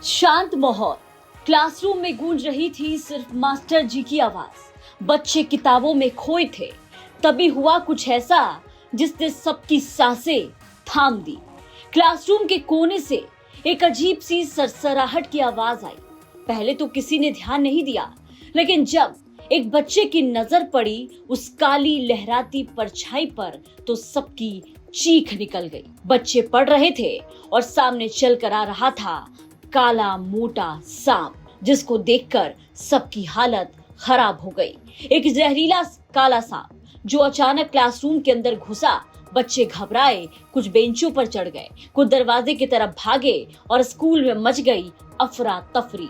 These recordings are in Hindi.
शांत माहौल। क्लासरूम में गूंज रही थी सिर्फ मास्टर जी की आवाज। बच्चे किताबों में खोए थे। तभी हुआ कुछ ऐसा जिसने सबकी सांसें थाम दी। क्लासरूम के कोने से एक अजीब सी सरसराहट की आवाज आई। पहले तो किसी ने ध्यान नहीं दिया, लेकिन जब एक बच्चे की नजर पड़ी उस काली लहराती परछाई पर तो सबकी चीख निकल गई। बच्चे पढ़ रहे थे और सामने चलकर आ रहा था काला मोटा सांप, जिसको देखकर सबकी हालत खराब हो गई। एक जहरीला काला सांप जो अचानक क्लासरूम के अंदर घुसा। बच्चे घबराए, कुछ बेंचों पर चढ़ गए, कुछ दरवाजे की तरफ भागे और स्कूल में मच गई अफरा तफरी।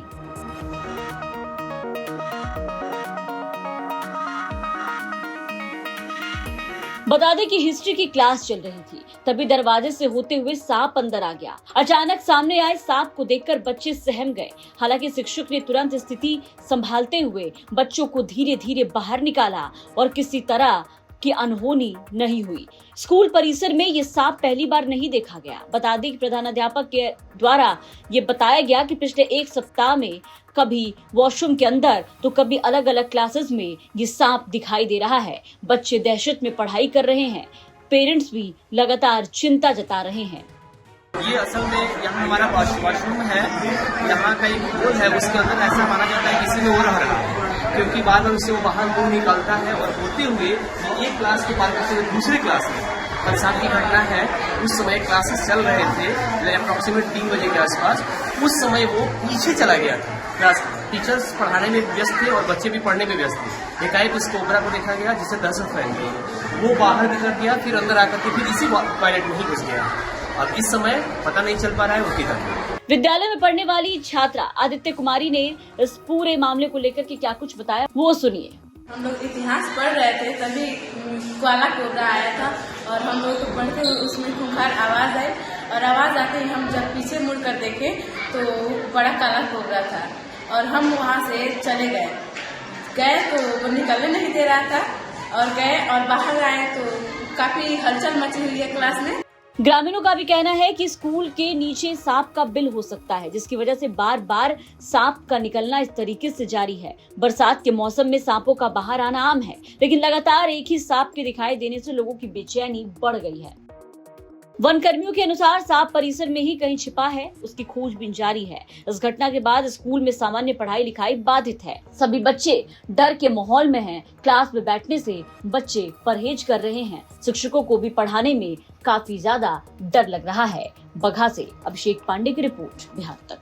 बता दें कि हिस्ट्री की क्लास चल रही थी, तभी दरवाजे से होते हुए सांप अंदर आ गया। अचानक सामने आए सांप को देखकर बच्चे सहम गए। हालांकि शिक्षक ने तुरंत स्थिति संभालते हुए बच्चों को धीरे धीरे बाहर निकाला और किसी तरह की अनहोनी नहीं हुई। स्कूल परिसर में ये सांप पहली बार नहीं देखा गया। बता दें कि प्रधानाध्यापक के द्वारा ये बताया गया कि पिछले एक सप्ताह में कभी वॉशरूम के अंदर तो कभी अलग अलग क्लासेस में ये सांप दिखाई दे रहा है। बच्चे दहशत में पढ़ाई कर रहे हैं। पेरेंट्स भी लगातार चिंता जता रहे हैं। ये असल में यहाँ हमारा वॉशरूम है, यहाँ का एक होल है, उसके अंदर ऐसा माना जाता है किसी ने वो रह रहा है, क्योंकि बार बार उससे वो बाहर मुंह निकलता है और होते हुए एक क्लास को पार करते हुए दूसरे क्लास में। कल साथ की घटना है, उस समय क्लासेस चल रहे थे अप्रोक्सीमेट 3 बजे के आसपास। उस समय वो पीछे चला गया था क्लास। टीचर्स पढ़ाने में व्यस्त थे और बच्चे भी पढ़ने में व्यस्त थे। एकाएक उस कोबरा को देखा गया जिससे दहशत फैल गई। वो बाहर निकल गया, फिर अंदर आकर के फिर इसी टॉयलेट में ही घुस गया। और इस समय पता नहीं चल पा रहा है वो किधर। विद्यालय में पढ़ने वाली छात्रा आदित्य कुमारी ने इस पूरे मामले को लेकर के क्या कुछ बताया, वो सुनिए। हम लोग इतिहास पढ़ रहे थे, तभी काला कोबरा आया था और हम लोग तो पढ़ते हुए उसमें खूंखार आवाज आई और आवाज आते ही हम जब पीछे मुड़ कर देखे तो बड़ा काला कोबरा था और हम वहाँ से चले गए तो वो निकलने नहीं दे रहा था और गए और बाहर आए तो काफी हलचल मची हुई है क्लास में। ग्रामीणों का भी कहना है कि स्कूल के नीचे सांप का बिल हो सकता है, जिसकी वजह से बार बार सांप का निकलना इस तरीके से जारी है। बरसात के मौसम में सांपों का बाहर आना आम है, लेकिन लगातार एक ही सांप के दिखाई देने से लोगों की बेचैनी बढ़ गई है। वन कर्मियों के अनुसार सांप परिसर में ही कहीं छिपा है, उसकी खोजबीन जारी है। इस घटना के बाद स्कूल में सामान्य पढ़ाई लिखाई बाधित है। सभी बच्चे डर के माहौल में हैं। क्लास में बैठने से बच्चे परहेज कर रहे हैं। शिक्षकों को भी पढ़ाने में काफी ज्यादा डर लग रहा है। बगहा से अभिषेक पांडे की रिपोर्ट, बिहार तक।